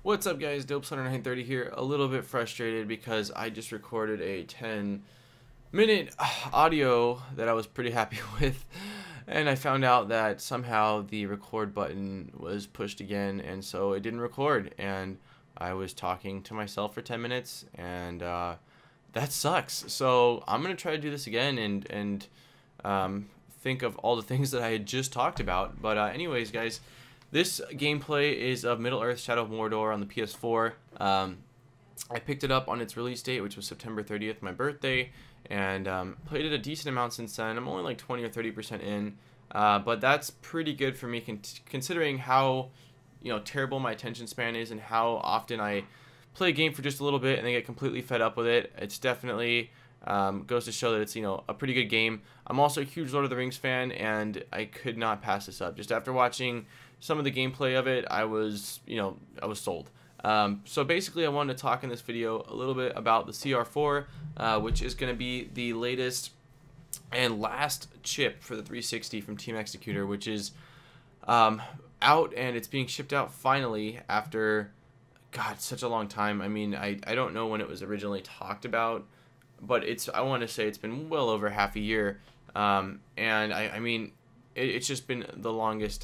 What's up, guys? Dopes930 here. A little bit frustrated because I just recorded a 10-minute audio that I was pretty happy with, and I found out that somehow the record button was pushed again, and so it didn't record, and I was talking to myself for 10 minutes, and that sucks. So I'm gonna try to do this again and think of all the things that I had just talked about. But anyways, guys. This gameplay is of Middle-earth: Shadow of Mordor on the PS4. I picked it up on its release date, which was September 30th, my birthday, and played it a decent amount since then. I'm only like 20 or 30% in, but that's pretty good for me considering how terrible my attention span is and how often I play a game for just a little bit and then get completely fed up with it. It's definitely goes to show that it's a pretty good game. I'm also a huge Lord of the Rings fan, and I could not pass this up. Just after watching some of the gameplay of it, I was sold. So basically, I wanted to talk in this video a little bit about the CR4, which is going to be the latest and last chip for the 360 from Team Executor, which is out, and it's being shipped out finally after, God, such a long time. I mean, I don't know when it was originally talked about, but I want to say it's been well over half a year, and I mean, it's just been the longest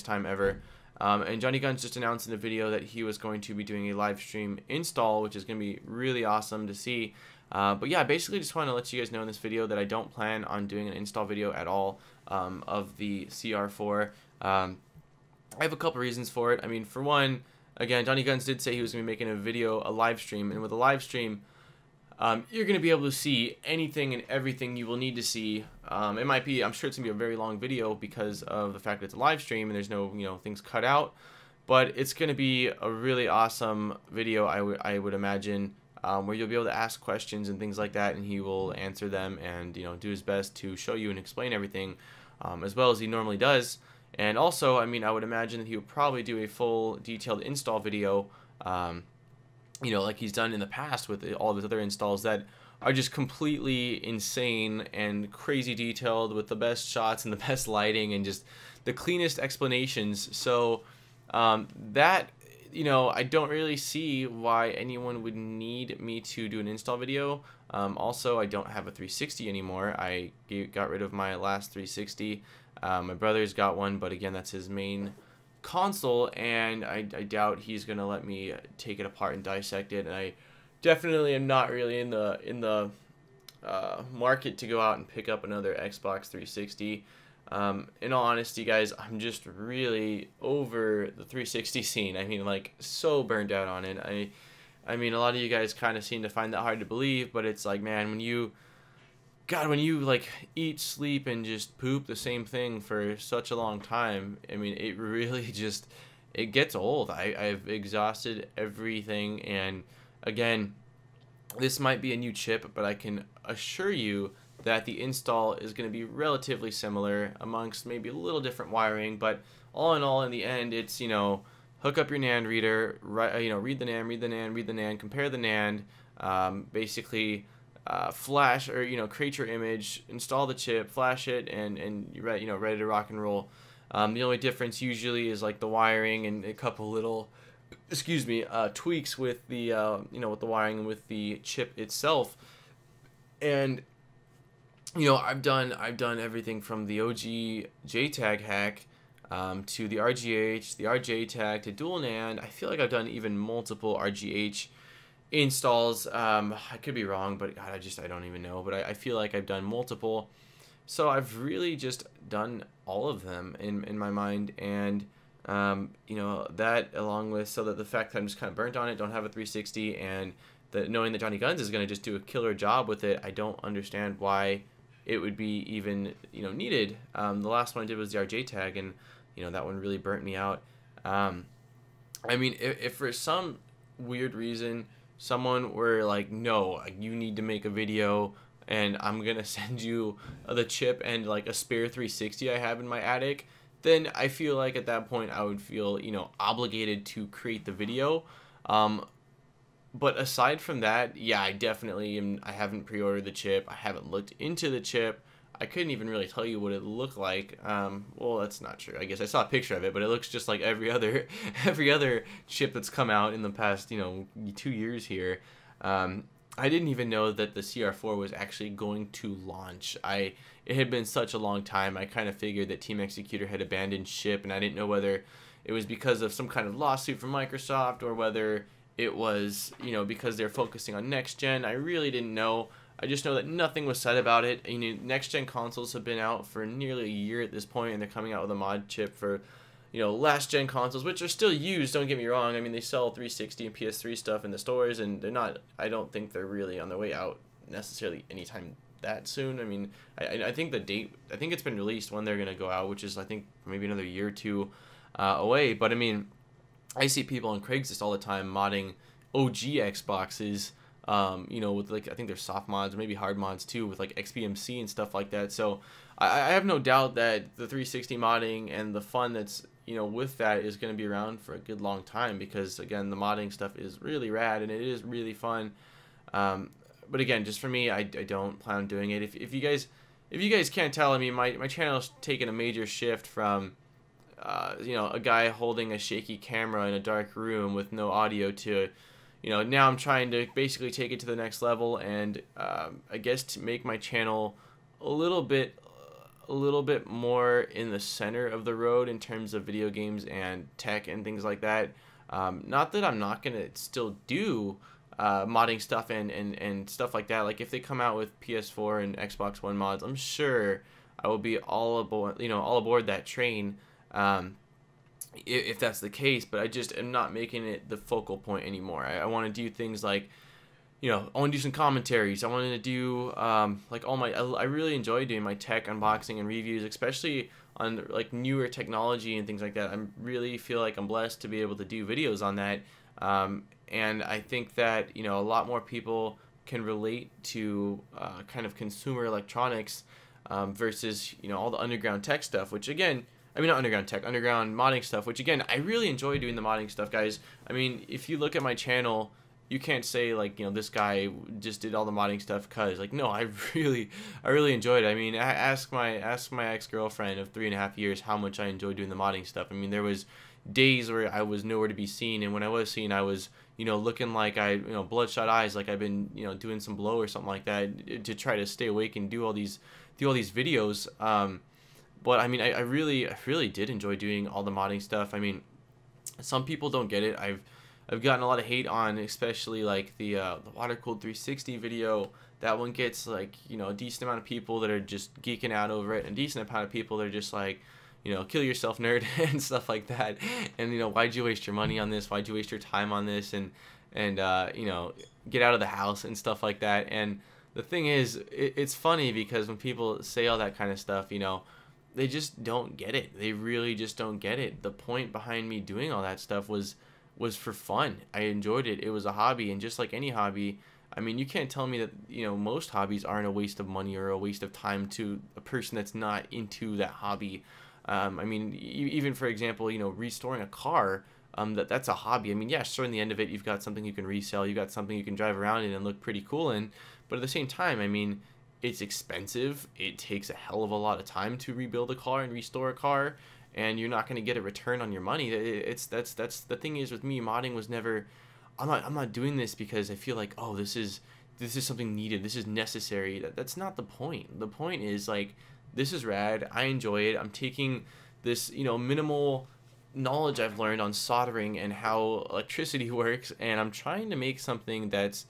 time ever. And Jonny Guns just announced in a video that he was going to be doing a live stream install, which is going to be really awesome to see. But yeah, basically just want to let you guys know in this video that I don't plan on doing an install video at all of the CR4. I have a couple reasons for it. I mean, for one, again, Jonny Guns did say he was going to be making a live stream, and with a live stream, you're going to be able to see anything and everything you will need to see. It might be, I'm sure it's going to be a very long video because of the fact that it's a live stream and there's no, things cut out. But it's going to be a really awesome video, I would imagine, where you'll be able to ask questions and things like that, and he will answer them and, do his best to show you and explain everything as well as he normally does. And also, I mean, I would imagine that he would probably do a full detailed install video, like he's done in the past with all of his other installs that are just completely insane and crazy detailed with the best shots and the best lighting and just the cleanest explanations. So that, I don't really see why anyone would need me to do an install video. Also, I don't have a 360 anymore. I got rid of my last 360. My brother's got one, but again, that's his main console, and I doubt he's gonna let me take it apart and dissect it, and I definitely am not really in the market to go out and pick up another Xbox 360. In all honesty, guys, I'm just really over the 360 scene. I mean, like, so burned out on it. I mean, a lot of you guys kind of seem to find that hard to believe, but it's like, man, when you like eat, sleep, and just poop the same thing for such a long time, I mean, it really just, it gets old. I've exhausted everything, and again, this might be a new chip, but I can assure you that the install is going to be relatively similar amongst maybe a little different wiring, but all in all, in the end, it's, hook up your NAND reader, read the NAND, compare the NAND, basically flash or create your image, install the chip, flash it, and you're ready, ready to rock and roll. The only difference usually is like the wiring and a couple little tweaks with the with the wiring and with the chip itself. And I've done everything from the OG JTAG hack to the RGH, the RJ-tag, to dual NAND. I feel like I've done even multiple RGH installs. I could be wrong, but God, I don't even know, but I feel like I've done multiple. So I've really just done all of them in my mind, and that along with the fact that I'm just kind of burnt on it, don't have a 360, and knowing that Jonny Guns is going to just do a killer job with it, I don't understand why it would be even needed. The last one I did was the RJ tag, and that one really burnt me out. I mean, if for some weird reason someone were like, no, you need to make a video and I'm gonna send you the chip and like a spare 360 I have in my attic, then I feel like at that point I would feel obligated to create the video. But aside from that, yeah, I definitely am. I haven't pre-ordered the chip. I haven't looked into the chip. I couldn't even really tell you what it looked like. Well, that's not true. I guess I saw a picture of it, but it looks just like every other every other chip that's come out in the past, 2 years here. I didn't even know that the CR4 was actually going to launch. It had been such a long time. I kind of figured that Team Executor had abandoned ship, and I didn't know whether it was because of some kind of lawsuit from Microsoft or whether it was, because they're focusing on next gen. I really didn't know. I just know that nothing was said about it. Next gen consoles have been out for nearly a year at this point, and they're coming out with a mod chip for, last gen consoles, which are still used. Don't get me wrong. I mean, they sell 360 and PS3 stuff in the stores, and they're not. I don't think they're really on their way out necessarily anytime that soon. I mean, I think the date. I think it's been released when they're gonna go out, which is I think maybe another year or two away. But I mean, I see people on Craigslist all the time modding OG Xboxes. With like I think there's soft mods or maybe hard mods too with like XBMC and stuff like that. So I have no doubt that the 360 modding and the fun that's with that is going to be around for a good long time, because again, the modding stuff is really rad and it is really fun. But again, just for me, I don't plan on doing it. If you guys can't tell, I mean, my channel's taken a major shift from a guy holding a shaky camera in a dark room with no audio to now I'm trying to basically take it to the next level, and I guess to make my channel a little bit more in the center of the road in terms of video games and tech and things like that. Not that I'm not gonna still do modding stuff and stuff like that. Like if they come out with PS4 and Xbox One mods, I'm sure I will be all aboard that train. If that's the case, but I just am not making it the focal point anymore. I want to do things like, I want to do some commentaries. I wanted to do like I really enjoy doing my tech unboxing and reviews, especially on like newer technology and things like that. I really feel like I'm blessed to be able to do videos on that, and I think that a lot more people can relate to kind of consumer electronics versus all the underground tech stuff, which again. I mean, not underground tech, underground modding stuff, which again, I really enjoy doing the modding stuff, guys. I mean, if you look at my channel, you can't say like, this guy just did all the modding stuff cause like, no, I really enjoyed it. I mean, ask my ex-girlfriend of 3.5 years how much I enjoyed doing the modding stuff. I mean, there was days where I was nowhere to be seen, and when I was seen, I was, looking like bloodshot eyes, like I've been, doing some blow or something like that to try to stay awake and do all these videos. But I mean, I really did enjoy doing all the modding stuff. I mean, some people don't get it. I've gotten a lot of hate on, especially like the water cooled 360 video. That one gets like a decent amount of people that are just geeking out over it, and a decent amount of people that are just like, kill yourself, nerd, and stuff like that. And why'd you waste your money on this? Why'd you waste your time on this? And get out of the house and stuff like that. And the thing is, it's funny because when people say all that kind of stuff, they just don't get it. They really just don't get it. The point behind me doing all that stuff was for fun. I enjoyed it. It was a hobby, and just like any hobby, I mean, you can't tell me that, most hobbies aren't a waste of money or a waste of time to a person that's not into that hobby. I mean, even for example, restoring a car, that's a hobby. I mean, yeah, sure, in the end of it, you've got something you can resell, you've got something you can drive around in and look pretty cool in, but at the same time, I mean, it's expensive. It takes a hell of a lot of time to rebuild a car and restore a car, and you're not going to get a return on your money. That's the thing is with me, modding was never. I'm not doing this because I feel like, oh, this is something needed. This is necessary. That's not the point. The point is like, this is rad. I enjoy it. I'm taking this minimal knowledge I've learned on soldering and how electricity works, and I'm trying to make something that's,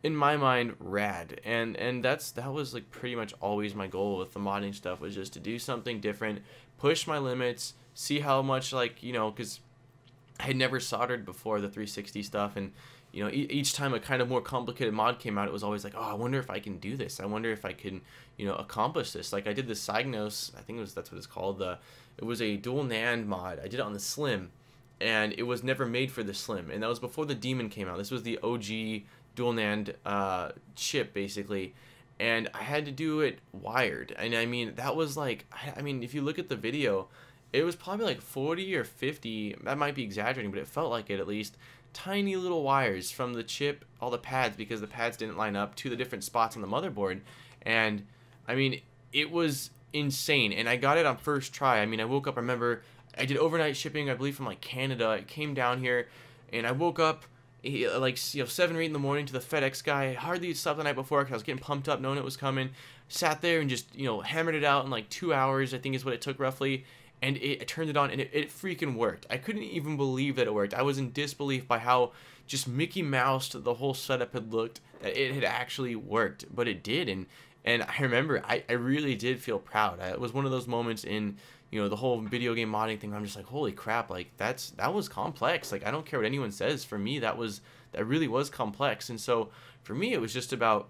in my mind, rad. And that was like pretty much always my goal with the modding stuff, was just to do something different, push my limits, see how much, like, because I had never soldered before the 360 stuff, and each time a kind of more complicated mod came out, it was always like, oh, I wonder if I can do this. I wonder if I can accomplish this. Like I did the Cygnus, I think that's what it's called. It was a dual NAND mod. I did it on the Slim, and it was never made for the Slim, and that was before the Demon came out. This was the OG dual NAND chip basically, and I had to do it wired. And I mean, that was like, I mean, if you look at the video, it was probably like 40 or 50, that might be exaggerating, but it felt like it at least, tiny little wires from the chip, all the pads, because the pads didn't line up, to the different spots on the motherboard. And I mean, it was insane, and I got it on first try. I mean, I woke up, I remember I did overnight shipping, I believe from like Canada. It came down here, and I woke up like 7 or 8 in the morning to the FedEx guy. I hardly slept the night before because I was getting pumped up knowing it was coming. Sat there and just hammered it out in like 2 hours, I think is what it took roughly, and I turned it on, and it freaking worked. I couldn't even believe that it worked. I was in disbelief by how just Mickey Moused the whole setup had looked, that it had actually worked, but it did. And I remember I really did feel proud. It was one of those moments in the whole video game modding thing. I'm just like, holy crap, like that was complex. Like, I don't care what anyone says. For me, that really was complex. And so for me, it was just about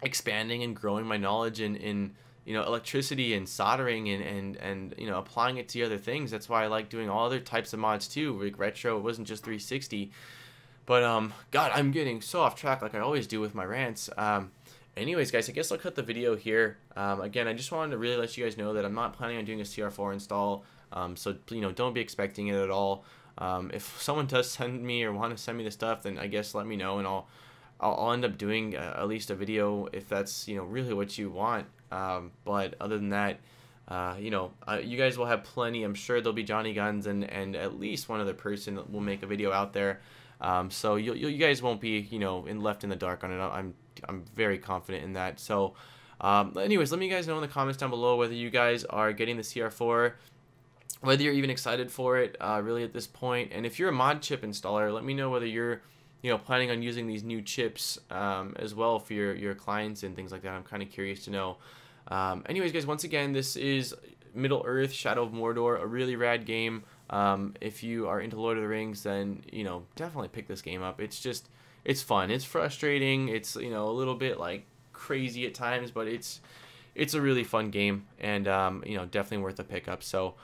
expanding and growing my knowledge in electricity and soldering and applying it to other things. That's why I like doing all other types of mods too, like retro. It wasn't just 360. But God, I'm getting so off track like I always do with my rants. Anyways, guys, I guess I'll cut the video here. Again, I just wanted to really let you guys know that I'm not planning on doing a CR4 install, so don't be expecting it at all. If someone does send me or want to send me the stuff, then I guess let me know, and I'll end up doing at least a video if that's really what you want. But other than that, you guys will have plenty. I'm sure there'll be Jonny Guns and at least one other person will make a video out there. So you guys won't be left in the dark on it. I'm very confident in that. So anyways, let me guys know in the comments down below whether you guys are getting the CR4, whether you're even excited for it really at this point. And if you're a mod chip installer, let me know whether you're planning on using these new chips as well for your clients and things like that. I'm kind of curious to know. Anyways, guys, once again, this is Middle-earth: Shadow of Mordor, a really rad game. If you are into Lord of the Rings, then definitely pick this game up. It's fun. It's frustrating. It's a little bit like crazy at times, but it's a really fun game, and definitely worth a pickup. So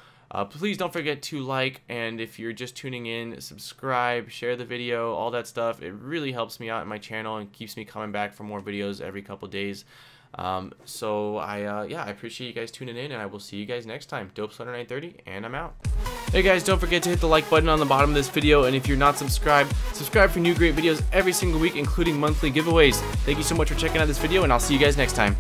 please don't forget to like, and if you're just tuning in, subscribe, share the video, all that stuff. It really helps me out in my channel and keeps me coming back for more videos every couple days. So I appreciate you guys tuning in, and I will see you guys next time. Dopesweater930, and I'm out. Hey guys, don't forget to hit the like button on the bottom of this video, and if you're not subscribed, subscribe for new great videos every single week, including monthly giveaways. Thank you so much for checking out this video, and I'll see you guys next time.